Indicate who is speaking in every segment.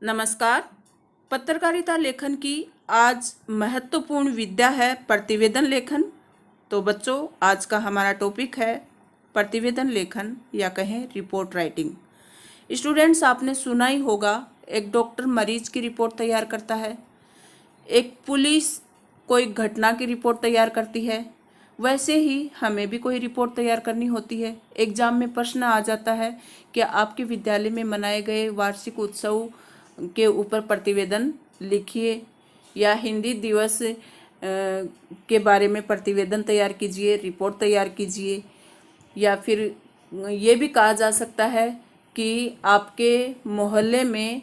Speaker 1: नमस्कार। पत्रकारिता लेखन की आज महत्वपूर्ण विद्या है प्रतिवेदन लेखन। तो बच्चों, आज का हमारा टॉपिक है प्रतिवेदन लेखन या कहें रिपोर्ट राइटिंग। स्टूडेंट्स, आपने सुना ही होगा, एक डॉक्टर मरीज की रिपोर्ट तैयार करता है, एक पुलिस कोई घटना की रिपोर्ट तैयार करती है। वैसे ही हमें भी कोई रिपोर्ट तैयार करनी होती है। एग्जाम में प्रश्न आ जाता है कि आपके विद्यालय में मनाए गए वार्षिक उत्सव के ऊपर प्रतिवेदन लिखिए, या हिंदी दिवस के बारे में प्रतिवेदन तैयार कीजिए, रिपोर्ट तैयार कीजिए। या फिर ये भी कहा जा सकता है कि आपके मोहल्ले में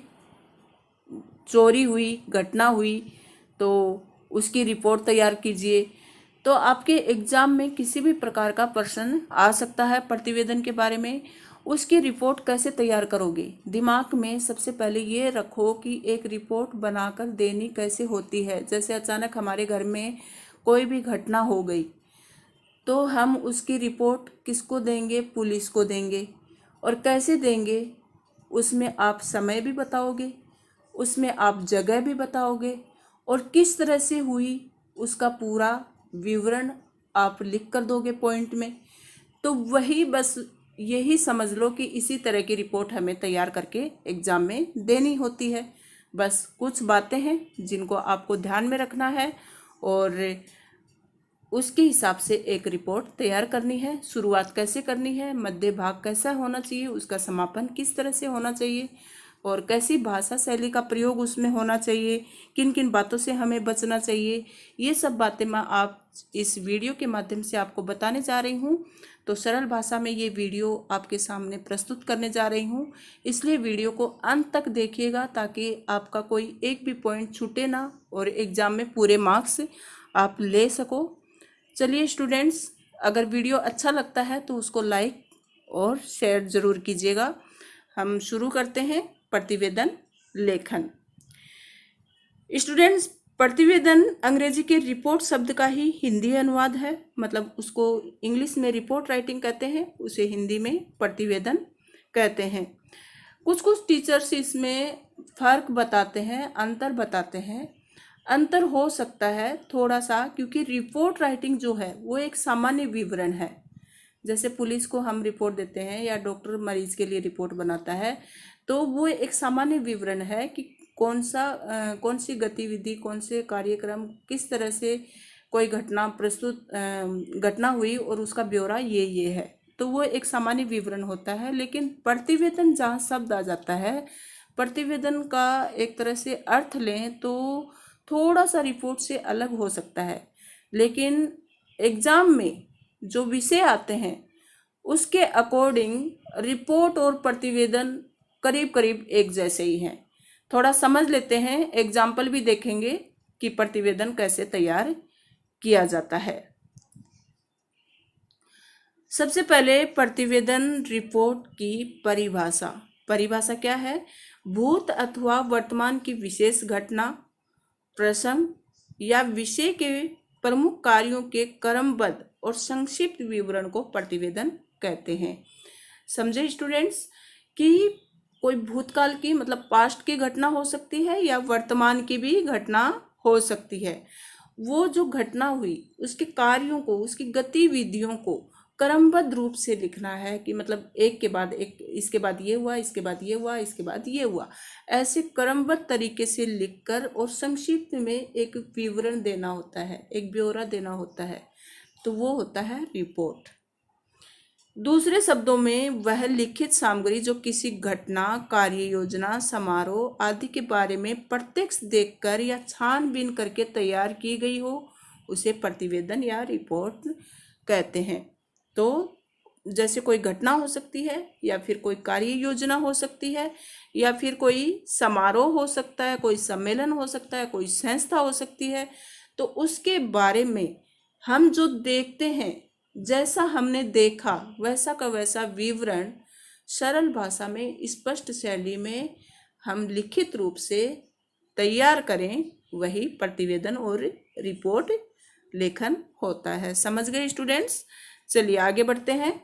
Speaker 1: चोरी हुई, घटना हुई, तो उसकी रिपोर्ट तैयार कीजिए। तो आपके एग्ज़ाम में किसी भी प्रकार का प्रश्न आ सकता है प्रतिवेदन के बारे में। उसकी रिपोर्ट कैसे तैयार करोगे? दिमाग में सबसे पहले ये रखो कि एक रिपोर्ट बनाकर देनी कैसे होती है। जैसे अचानक हमारे घर में कोई भी घटना हो गई, तो हम उसकी रिपोर्ट किसको देंगे? पुलिस को देंगे। और कैसे देंगे? उसमें आप समय भी बताओगे, उसमें आप जगह भी बताओगे, और किस तरह से हुई उसका पूरा विवरण आप लिख कर दोगे पॉइंट में। तो वही बस यही समझ लो कि इसी तरह की रिपोर्ट हमें तैयार करके एग्ज़ाम में देनी होती है। बस कुछ बातें हैं जिनको आपको ध्यान में रखना है और उसके हिसाब से एक रिपोर्ट तैयार करनी है। शुरुआत कैसे करनी है, मध्य भाग कैसा होना चाहिए, उसका समापन किस तरह से होना चाहिए, और कैसी भाषा शैली का प्रयोग उसमें होना चाहिए, किन किन बातों से हमें बचना चाहिए, ये सब बातें मैं आप इस वीडियो के माध्यम से आपको बताने जा रही हूँ। तो सरल भाषा में ये वीडियो आपके सामने प्रस्तुत करने जा रही हूँ, इसलिए वीडियो को अंत तक देखिएगा ताकि आपका कोई एक भी पॉइंट छूटे ना और एग्ज़ाम में पूरे मार्क्स आप ले सको। चलिए स्टूडेंट्स, अगर वीडियो अच्छा लगता है तो उसको लाइक और शेयर ज़रूर कीजिएगा। हम शुरू करते हैं प्रतिवेदन लेखन। स्टूडेंट्स, प्रतिवेदन अंग्रेजी के रिपोर्ट शब्द का ही हिंदी अनुवाद है। मतलब उसको इंग्लिश में रिपोर्ट राइटिंग कहते हैं, उसे हिंदी में प्रतिवेदन कहते हैं। कुछ कुछ टीचर्स इसमें फ़र्क बताते हैं, अंतर बताते हैं। अंतर हो सकता है थोड़ा सा, क्योंकि रिपोर्ट राइटिंग जो है वो एक सामान्य विवरण है। जैसे पुलिस को हम रिपोर्ट देते हैं या डॉक्टर मरीज के लिए रिपोर्ट बनाता है, तो वो एक सामान्य विवरण है कि कौन सी गतिविधि, कौन से कार्यक्रम, किस तरह से कोई घटना हुई और उसका ब्यौरा ये है। तो वो एक सामान्य विवरण होता है। लेकिन प्रतिवेदन जहाँ शब्द आ जाता है, प्रतिवेदन का एक तरह से अर्थ लें तो थोड़ा सा रिपोर्ट से अलग हो सकता है। लेकिन एग्ज़ाम में जो विषय आते हैं उसके अकॉर्डिंग रिपोर्ट और प्रतिवेदन करीब करीब एक जैसे ही हैं। थोड़ा समझ लेते हैं, एग्जाम्पल भी देखेंगे कि प्रतिवेदन कैसे तैयार किया जाता है। सबसे पहले प्रतिवेदन रिपोर्ट की परिभाषा क्या है? भूत अथवा वर्तमान की विशेष घटना, प्रसंग या विषय के प्रमुख कार्यों के क्रमबद्ध और संक्षिप्त विवरण को प्रतिवेदन कहते हैं। समझे स्टूडेंट्स कि कोई भूतकाल की मतलब पास्ट की घटना हो सकती है या वर्तमान की भी घटना हो सकती है। वो जो घटना हुई उसके कार्यों को, उसकी गतिविधियों को क्रमबद्ध रूप से लिखना है कि मतलब एक के बाद एक, इसके बाद ये हुआ, इसके बाद ये हुआ, इसके बाद ये हुआ, ऐसे क्रमबद्ध तरीके से लिखकर और संक्षिप्त में एक विवरण देना होता है, एक ब्यौरा देना होता है। तो वो होता है रिपोर्ट। दूसरे शब्दों में वह लिखित सामग्री जो किसी घटना, कार्य योजना, समारोह आदि के बारे में प्रत्यक्ष देखकर या छानबीन करके तैयार की गई हो, उसे प्रतिवेदन या रिपोर्ट कहते हैं। तो जैसे कोई घटना हो सकती है, या फिर कोई कार्य योजना हो सकती है, या फिर कोई समारोह हो सकता है, कोई सम्मेलन हो सकता है, कोई संस्था हो सकती है। तो उसके बारे में हम जो देखते हैं, जैसा हमने देखा वैसा का वैसा विवरण सरल भाषा में, स्पष्ट शैली में हम लिखित रूप से तैयार करें, वही प्रतिवेदन और रिपोर्ट लेखन होता है। समझ गए स्टूडेंट्स? चलिए आगे बढ़ते हैं।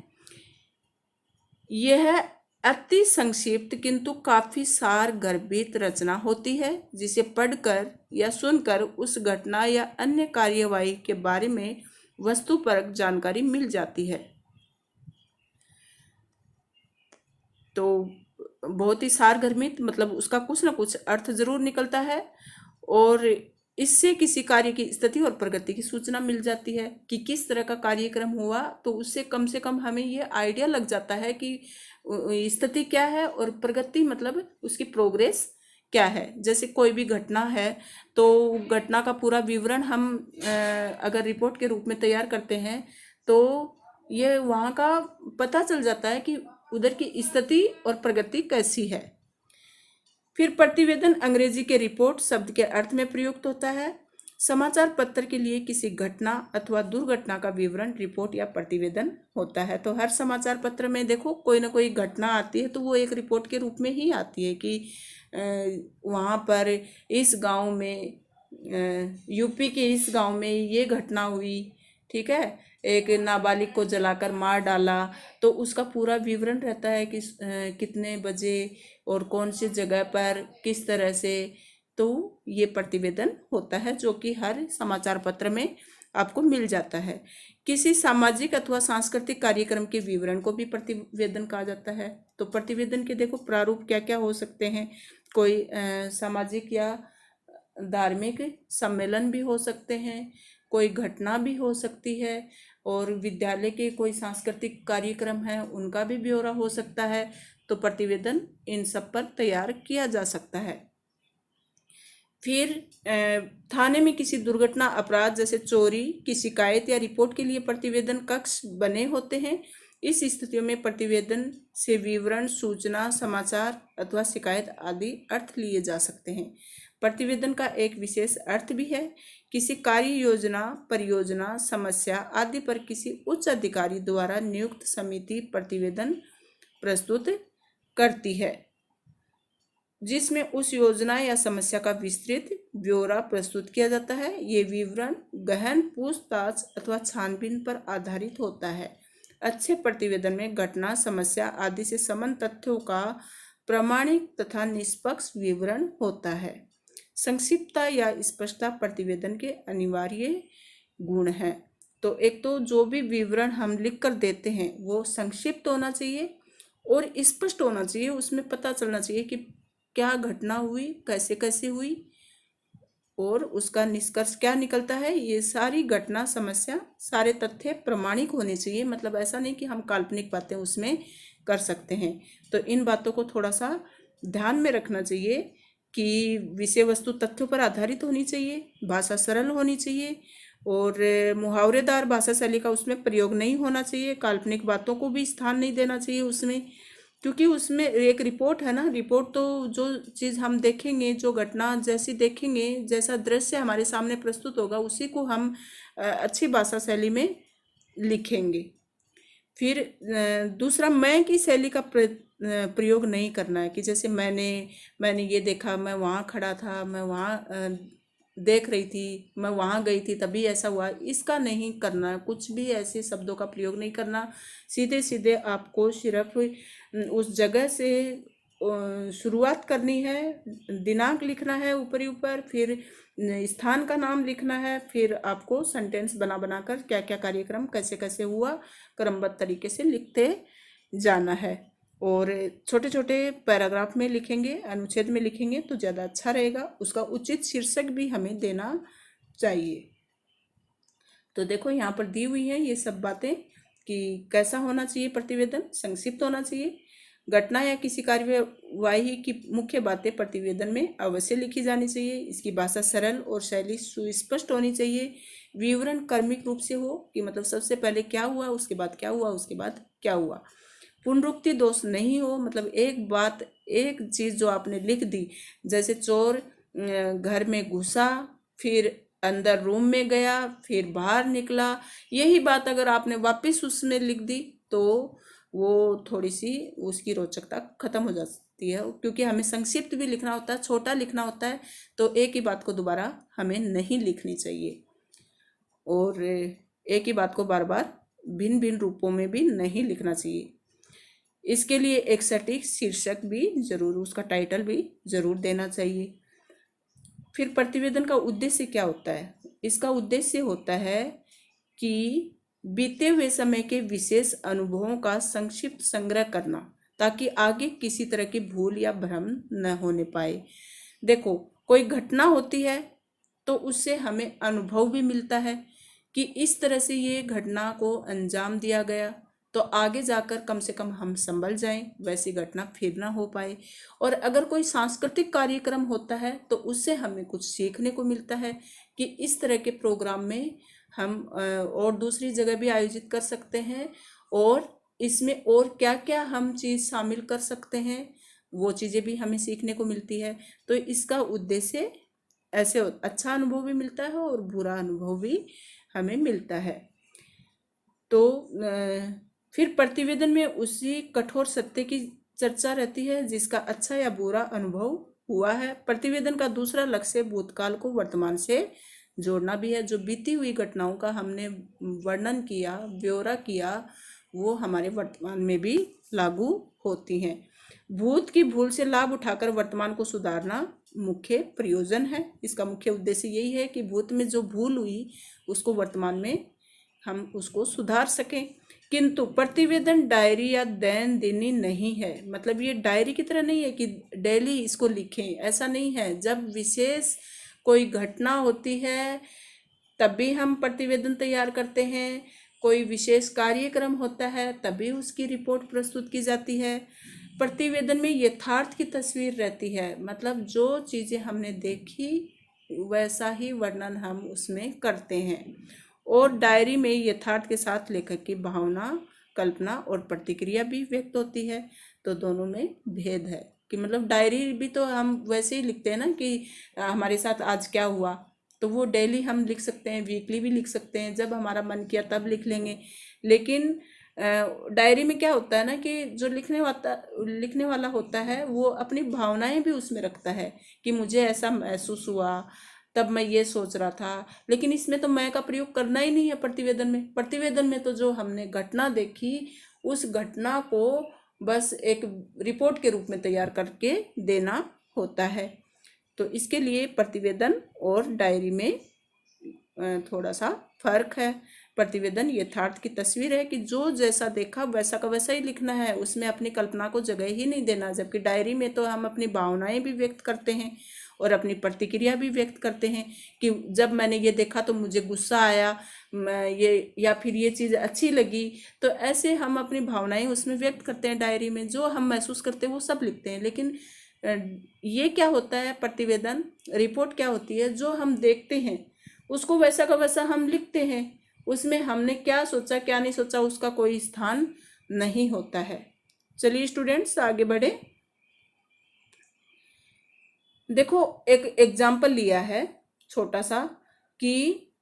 Speaker 1: यह अति संक्षिप्त किंतु काफी सार गर्भित रचना होती है जिसे पढ़कर या सुनकर उस घटना या अन्य कार्यवाही के बारे में वस्तुपरक जानकारी मिल जाती है। तो बहुत ही सारगर्भित मतलब उसका कुछ ना कुछ अर्थ जरूर निकलता है, और इससे किसी कार्य की स्थिति और प्रगति की सूचना मिल जाती है कि किस तरह का कार्यक्रम हुआ। तो उससे कम से कम हमें ये आइडिया लग जाता है कि स्थिति क्या है और प्रगति मतलब उसकी प्रोग्रेस क्या है। जैसे कोई भी घटना है तो घटना का पूरा विवरण हम अगर रिपोर्ट के रूप में तैयार करते हैं तो ये वहाँ का पता चल जाता है कि उधर की स्थिति और प्रगति कैसी है। फिर प्रतिवेदन अंग्रेजी के रिपोर्ट शब्द के अर्थ में प्रयुक्त होता है। समाचार पत्र के लिए किसी घटना अथवा दुर्घटना का विवरण रिपोर्ट या प्रतिवेदन होता है। तो हर समाचार पत्र में देखो कोई ना कोई घटना आती है तो वो एक रिपोर्ट के रूप में ही आती है कि वहाँ पर इस गांव में यूपी के इस गांव में ये घटना हुई, ठीक है, एक नाबालिग को जलाकर मार डाला। तो उसका पूरा विवरण रहता है कि कितने बजे और कौन सी जगह पर किस तरह से। तो ये प्रतिवेदन होता है जो कि हर समाचार पत्र में आपको मिल जाता है। किसी सामाजिक अथवा सांस्कृतिक कार्यक्रम के विवरण को भी प्रतिवेदन कहा जाता है। तो प्रतिवेदन के देखो प्रारूप क्या क्या हो सकते हैं। कोई सामाजिक या धार्मिक सम्मेलन भी हो सकते हैं, कोई घटना भी हो सकती है, और विद्यालय के कोई सांस्कृतिक कार्यक्रम है उनका भी ब्यौरा हो सकता है। तो प्रतिवेदन इन सब पर तैयार किया जा सकता है। फिर थाने में किसी दुर्घटना अपराध जैसे चोरी की शिकायत या रिपोर्ट के लिए प्रतिवेदन कक्ष बने होते हैं। इस स्थितियों में प्रतिवेदन से विवरण, सूचना, समाचार अथवा शिकायत आदि अर्थ लिए जा सकते हैं। प्रतिवेदन का एक विशेष अर्थ भी है। किसी कार्य योजना, परियोजना, समस्या आदि पर किसी उच्च अधिकारी द्वारा नियुक्त समिति प्रतिवेदन प्रस्तुत करती है जिसमें उस योजना या समस्या का विस्तृत ब्यौरा प्रस्तुत किया जाता है। ये विवरण गहन पूछताछ अथवा छानबीन पर आधारित होता है। अच्छे प्रतिवेदन में घटना, समस्या आदि से संबंध तथ्यों का प्रामाणिक तथा निष्पक्ष विवरण होता है। संक्षिप्तता या स्पष्टता प्रतिवेदन के अनिवार्य गुण हैं। तो एक तो जो भी विवरण हम लिख कर देते हैं वो संक्षिप्त होना चाहिए और स्पष्ट होना चाहिए। उसमें पता चलना चाहिए कि क्या घटना हुई, कैसे कैसे हुई और उसका निष्कर्ष क्या निकलता है। ये सारी घटना, समस्या, सारे तथ्य प्रमाणिक होने चाहिए। मतलब ऐसा नहीं कि हम काल्पनिक बातें उसमें कर सकते हैं। तो इन बातों को थोड़ा सा ध्यान में रखना चाहिए कि विषय वस्तु तथ्यों पर आधारित होनी चाहिए, भाषा सरल होनी चाहिए और मुहावरेदार भाषा शैली का उसमें प्रयोग नहीं होना चाहिए। काल्पनिक बातों को भी स्थान नहीं देना चाहिए उसमें, क्योंकि उसमें एक रिपोर्ट है ना। रिपोर्ट तो जो चीज़ हम देखेंगे, जो घटना जैसी देखेंगे, जैसा दृश्य हमारे सामने प्रस्तुत होगा उसी को हम अच्छी भाषा शैली में लिखेंगे। फिर दूसरा, मैं की शैली का प्रयोग नहीं करना है कि जैसे मैंने ये देखा, मैं वहाँ खड़ा था, मैं वहाँ देख रही थी, मैं वहाँ गई थी तभी ऐसा हुआ। इसका नहीं करना, कुछ भी ऐसे शब्दों का प्रयोग नहीं करना। सीधे सीधे आपको सिर्फ उस जगह से शुरुआत करनी है, दिनांक लिखना है ऊपर ही ऊपर, फिर स्थान का नाम लिखना है, फिर आपको सेंटेंस बना बनाकर क्या क्या कार्यक्रम कैसे कैसे हुआ क्रमबद्ध तरीके से लिखते जाना है। और छोटे छोटे पैराग्राफ में लिखेंगे, अनुच्छेद में लिखेंगे तो ज़्यादा अच्छा रहेगा। उसका उचित शीर्षक भी हमें देना चाहिए। तो देखो यहाँ पर दी हुई है ये सब बातें कि कैसा होना चाहिए प्रतिवेदन। संक्षिप्त होना चाहिए। घटना या किसी कार्यवाही की मुख्य बातें प्रतिवेदन में अवश्य लिखी जानी चाहिए। इसकी भाषा सरल और शैली सुस्पष्ट होनी चाहिए। विवरण क्रमिक रूप से हो कि मतलब सबसे पहले क्या हुआ, उसके बाद क्या हुआ, उसके बाद क्या हुआ। पुनरुक्ति दोष नहीं हो, मतलब एक बात, एक चीज़ जो आपने लिख दी, जैसे चोर घर में घुसा, फिर अंदर रूम में गया, फिर बाहर निकला, यही बात अगर आपने वापस उसमें लिख दी तो वो थोड़ी सी उसकी रोचकता खत्म हो जाती है। क्योंकि हमें संक्षिप्त भी लिखना होता है, छोटा लिखना होता है, तो एक ही बात को दोबारा हमें नहीं लिखनी चाहिए और एक ही बात को बार बार भिन्न भिन्न रूपों में भी नहीं लिखना चाहिए। इसके लिए एक सटीक शीर्षक भी जरूर, उसका टाइटल भी जरूर देना चाहिए। फिर प्रतिवेदन का उद्देश्य क्या होता है? इसका उद्देश्य होता है कि बीते हुए समय के विशेष अनुभवों का संक्षिप्त संग्रह करना, ताकि आगे किसी तरह की भूल या भ्रम न होने पाए। देखो, कोई घटना होती है तो उससे हमें अनुभव भी मिलता है कि इस तरह से ये घटना को अंजाम दिया गया, तो आगे जाकर कम से कम हम संभल जाएं, वैसी घटना फिर ना हो पाए। और अगर कोई सांस्कृतिक कार्यक्रम होता है तो उससे हमें कुछ सीखने को मिलता है कि इस तरह के प्रोग्राम में हम और दूसरी जगह भी आयोजित कर सकते हैं, और इसमें और क्या क्या हम चीज़ शामिल कर सकते हैं, वो चीज़ें भी हमें सीखने को मिलती है। तो इसका उद्देश्य ऐसे अच्छा अनुभव भी मिलता है और बुरा अनुभव भी हमें मिलता है। तो फिर प्रतिवेदन में उसी कठोर सत्य की चर्चा रहती है जिसका अच्छा या बुरा अनुभव हुआ है। प्रतिवेदन का दूसरा लक्ष्य भूतकाल को वर्तमान से जोड़ना भी है। जो बीती हुई घटनाओं का हमने वर्णन किया, ब्यौरा किया, वो हमारे वर्तमान में भी लागू होती हैं। भूत की भूल से लाभ उठाकर वर्तमान को सुधारना मुख्य प्रयोजन है। इसका मुख्य उद्देश्य यही है कि भूत में जो भूल हुई उसको वर्तमान में हम उसको सुधार सकें। किंतु प्रतिवेदन डायरी या दैनंदिनी नहीं है। मतलब ये डायरी की तरह नहीं है कि डेली इसको लिखें, ऐसा नहीं है। जब विशेष कोई घटना होती है तभी हम प्रतिवेदन तैयार करते हैं, कोई विशेष कार्यक्रम होता है तभी उसकी रिपोर्ट प्रस्तुत की जाती है। प्रतिवेदन में यथार्थ की तस्वीर रहती है, मतलब जो चीज़ें हमने देखी वैसा ही वर्णन हम उसमें करते हैं। और डायरी में यथार्थ के साथ लेखक की भावना, कल्पना और प्रतिक्रिया भी व्यक्त होती है। तो दोनों में भेद है कि मतलब डायरी भी तो हम वैसे ही लिखते हैं ना कि हमारे साथ आज क्या हुआ, तो वो डेली हम लिख सकते हैं, वीकली भी लिख सकते हैं, जब हमारा मन किया तब लिख लेंगे। लेकिन डायरी में क्या होता है ना कि जो लिखने वाला होता है वो अपनी भावनाएं भी उसमें रखता है कि मुझे ऐसा महसूस हुआ, तब मैं ये सोच रहा था। लेकिन इसमें तो मैं का प्रयोग करना ही नहीं है प्रतिवेदन में। प्रतिवेदन में तो जो हमने घटना देखी उस घटना को बस एक रिपोर्ट के रूप में तैयार करके देना होता है। तो इसके लिए प्रतिवेदन और डायरी में थोड़ा सा फर्क है। प्रतिवेदन यथार्थ की तस्वीर है कि जो जैसा देखा वैसा का वैसा ही लिखना है, उसमें अपनी कल्पना को जगह ही नहीं देना। जबकि डायरी में तो हम अपनी भावनाएं भी व्यक्त करते हैं और अपनी प्रतिक्रिया भी व्यक्त करते हैं कि जब मैंने ये देखा तो मुझे गुस्सा आया, ये या फिर ये चीज़ अच्छी लगी। तो ऐसे हम अपनी भावनाएं उसमें व्यक्त करते हैं। डायरी में जो हम महसूस करते हैं वो सब लिखते हैं। लेकिन ये क्या होता है, प्रतिवेदन रिपोर्ट क्या होती है, जो हम देखते हैं उसको वैसा का वैसा हम लिखते हैं। उसमें हमने क्या सोचा क्या नहीं सोचा उसका कोई स्थान नहीं होता है। चलिए स्टूडेंट्स आगे बढ़े। देखो एक एग्जाम्पल लिया है छोटा सा कि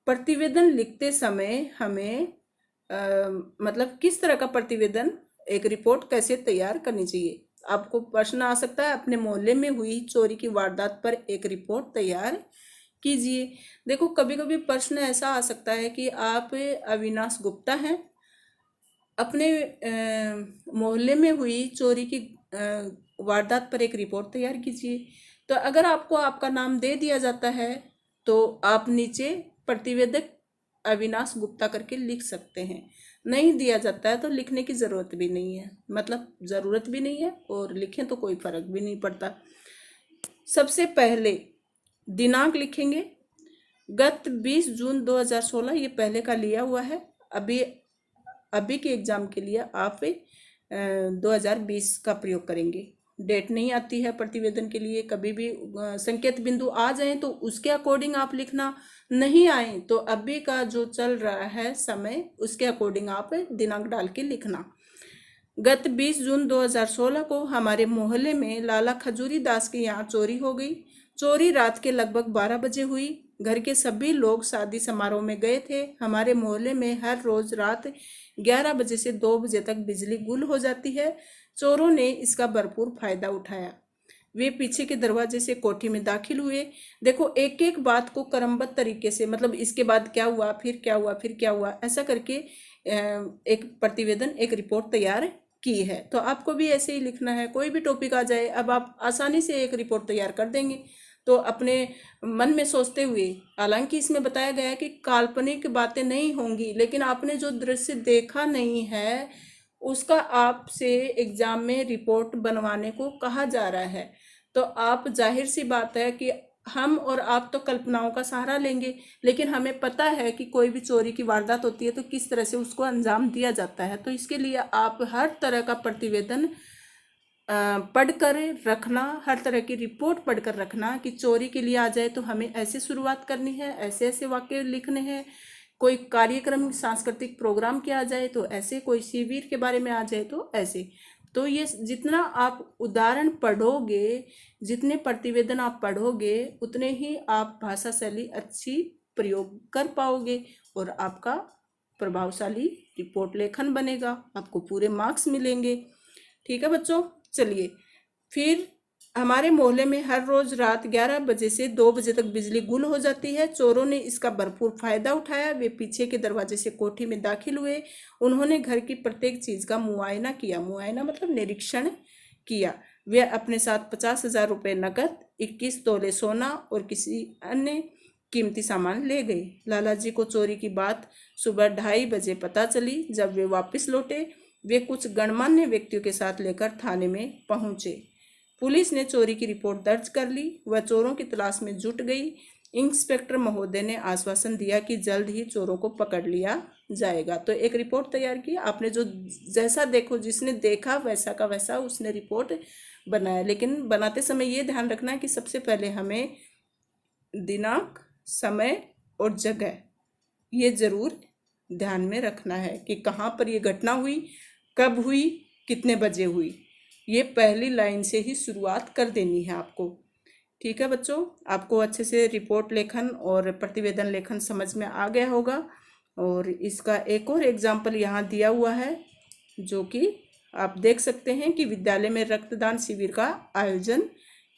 Speaker 1: प्रतिवेदन लिखते समय हमें मतलब किस तरह का प्रतिवेदन, एक रिपोर्ट कैसे तैयार करनी चाहिए। आपको प्रश्न आ सकता है, अपने मोहल्ले में हुई चोरी की वारदात पर एक रिपोर्ट तैयार कीजिए। देखो कभी कभी प्रश्न ऐसा आ सकता है कि आप अविनाश गुप्ता हैं, अपने मोहल्ले में हुई चोरी की वारदात पर एक रिपोर्ट तैयार कीजिए। तो अगर आपको आपका नाम दे दिया जाता है तो आप नीचे प्रतिवेदक अविनाश गुप्ता करके लिख सकते हैं। नहीं दिया जाता है तो लिखने की ज़रूरत भी नहीं है, मतलब ज़रूरत भी नहीं है और लिखें तो कोई फ़र्क भी नहीं पड़ता। सबसे पहले दिनांक लिखेंगे, गत 20 जून 2016, ये पहले का लिया हुआ है। अभी के एग्ज़ाम के लिए आप 2020 का प्रयोग करेंगे। डेट नहीं आती है प्रतिवेदन के लिए, कभी भी संकेत बिंदु आ जाए तो उसके अकॉर्डिंग आप लिखना, नहीं आए तो अभी का जो चल रहा है समय उसके अकॉर्डिंग आप दिनांक डाल के लिखना। गत 20 जून 2016 को हमारे मोहल्ले में लाला खजूरी दास के यहाँ चोरी हो गई। चोरी रात के लगभग 12 बजे हुई। घर के सभी लोग शादी समारोह में गए थे। हमारे मोहल्ले में हर रोज रात 11 बजे से 2 बजे तक बिजली गुल हो जाती है। चोरों ने इसका भरपूर फायदा उठाया। वे पीछे के दरवाजे से कोठी में दाखिल हुए। देखो एक एक बात को क्रमबद्ध तरीके से, मतलब इसके बाद क्या हुआ, फिर क्या हुआ, फिर क्या हुआ, ऐसा करके एक प्रतिवेदन, एक रिपोर्ट तैयार की है। तो आपको भी ऐसे ही लिखना है, कोई भी टॉपिक आ जाए, अब आप आसानी से एक रिपोर्ट तैयार कर देंगे। तो अपने मन में सोचते हुए, हालांकि इसमें बताया गया है कि काल्पनिक बातें नहीं होंगी, लेकिन आपने जो दृश्य देखा नहीं है उसका आपसे एग्जाम में रिपोर्ट बनवाने को कहा जा रहा है। तो आप, जाहिर सी बात है कि हम और आप तो कल्पनाओं का सहारा लेंगे, लेकिन हमें पता है कि कोई भी चोरी की वारदात होती है तो किस तरह से उसको अंजाम दिया जाता है। तो इसके लिए आप हर तरह का प्रतिवेदन पढ़कर रखना, हर तरह की रिपोर्ट पढ़कर रखना कि चोरी के लिए आ जाए तो हमें ऐसे शुरुआत करनी है, ऐसे ऐसे वाक्य लिखने हैं, कोई कार्यक्रम सांस्कृतिक प्रोग्राम किया जाए तो ऐसे, कोई शिविर के बारे में आ जाए तो ऐसे। तो ये जितना आप उदाहरण पढ़ोगे, जितने प्रतिवेदन आप पढ़ोगे, उतने ही आप भाषा शैली अच्छी प्रयोग कर पाओगे और आपका प्रभावशाली रिपोर्ट लेखन बनेगा, आपको पूरे मार्क्स मिलेंगे। ठीक है बच्चों, चलिए फिर हमारे मोहल्ले में हर रोज रात 11 बजे से 2 बजे तक बिजली गुल हो जाती है। चोरों ने इसका भरपूर फायदा उठाया। वे पीछे के दरवाजे से कोठी में दाखिल हुए। उन्होंने घर की प्रत्येक चीज का मुआयना किया, मुआयना मतलब निरीक्षण किया। वे अपने साथ 50,000 रुपये नकद, 21 तोले सोना और किसी अन्य कीमती सामान ले गए। लाला जी को चोरी की बात सुबह 2:30 बजे पता चली। जब वे वापस लौटे, वे कुछ गणमान्य व्यक्तियों के साथ लेकर थाने में पहुंचे। पुलिस ने चोरी की रिपोर्ट दर्ज कर ली। वह चोरों की तलाश में जुट गई। इंस्पेक्टर महोदय ने आश्वासन दिया कि जल्द ही चोरों को पकड़ लिया जाएगा। तो एक रिपोर्ट तैयार की आपने, जो जैसा देखो, जिसने देखा वैसा का वैसा उसने रिपोर्ट बनाया। लेकिन बनाते समय ये ध्यान रखना है कि सबसे पहले हमें दिनांक, समय और जगह ये जरूर ध्यान में रखना है कि कहाँ पर ये घटना हुई, कब हुई, कितने बजे हुई। ये पहली लाइन से ही शुरुआत कर देनी है आपको। ठीक है बच्चों, आपको अच्छे से रिपोर्ट लेखन और प्रतिवेदन लेखन समझ में आ गया होगा। और इसका एक और एग्जाम्पल यहाँ दिया हुआ है, जो कि आप देख सकते हैं कि विद्यालय में रक्तदान शिविर का आयोजन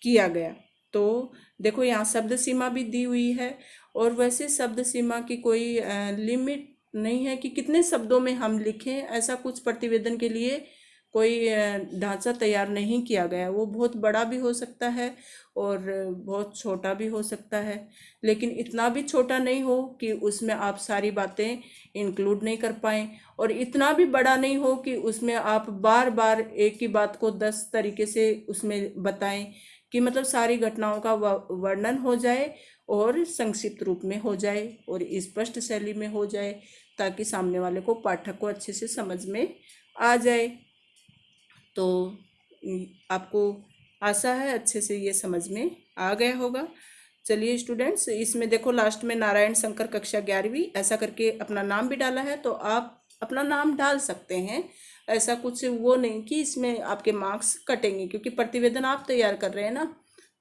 Speaker 1: किया गया। तो देखो यहाँ शब्द सीमा भी दी हुई है, और वैसे शब्द सीमा की कोई लिमिट नहीं है कि कितने शब्दों में हम लिखें। ऐसा कुछ प्रतिवेदन के लिए कोई ढांचा तैयार नहीं किया गया। वो बहुत बड़ा भी हो सकता है और बहुत छोटा भी हो सकता है, लेकिन इतना भी छोटा नहीं हो कि उसमें आप सारी बातें इंक्लूड नहीं कर पाएँ, और इतना भी बड़ा नहीं हो कि उसमें आप बार बार एक ही बात को 10 तरीके से उसमें बताएं, कि मतलब सारी घटनाओं का वर्णन हो जाए और संक्षिप्त रूप में हो जाए और स्पष्ट शैली में हो जाए, ताकि सामने वाले को, पाठक को अच्छे से समझ में आ जाए। तो आपको आशा है अच्छे से ये समझ में आ गया होगा। चलिए स्टूडेंट्स, इसमें देखो लास्ट में नारायण शंकर कक्षा 11वीं ऐसा करके अपना नाम भी डाला है, तो आप अपना नाम डाल सकते हैं। ऐसा कुछ वो नहीं कि इसमें आपके मार्क्स कटेंगे, क्योंकि प्रतिवेदन आप तैयार कर रहे हैं ना,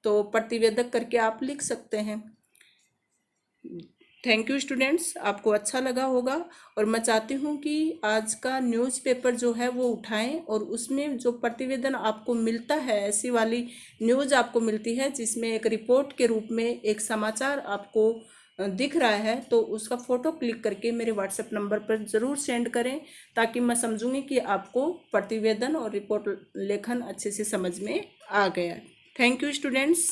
Speaker 1: तो प्रतिवेदक करके आप लिख सकते हैं। थैंक यू स्टूडेंट्स, आपको अच्छा लगा होगा। और मैं चाहती हूँ कि आज का न्यूज़पेपर जो है वो उठाएं, और उसमें जो प्रतिवेदन आपको मिलता है, ऐसी वाली न्यूज़ आपको मिलती है जिसमें एक रिपोर्ट के रूप में एक समाचार आपको दिख रहा है, तो उसका फ़ोटो क्लिक करके मेरे व्हाट्सएप नंबर पर ज़रूर सेंड करें, ताकि मैं समझूंगी कि आपको प्रतिवेदन और रिपोर्ट लेखन अच्छे से समझ में आ गया। Thank you students.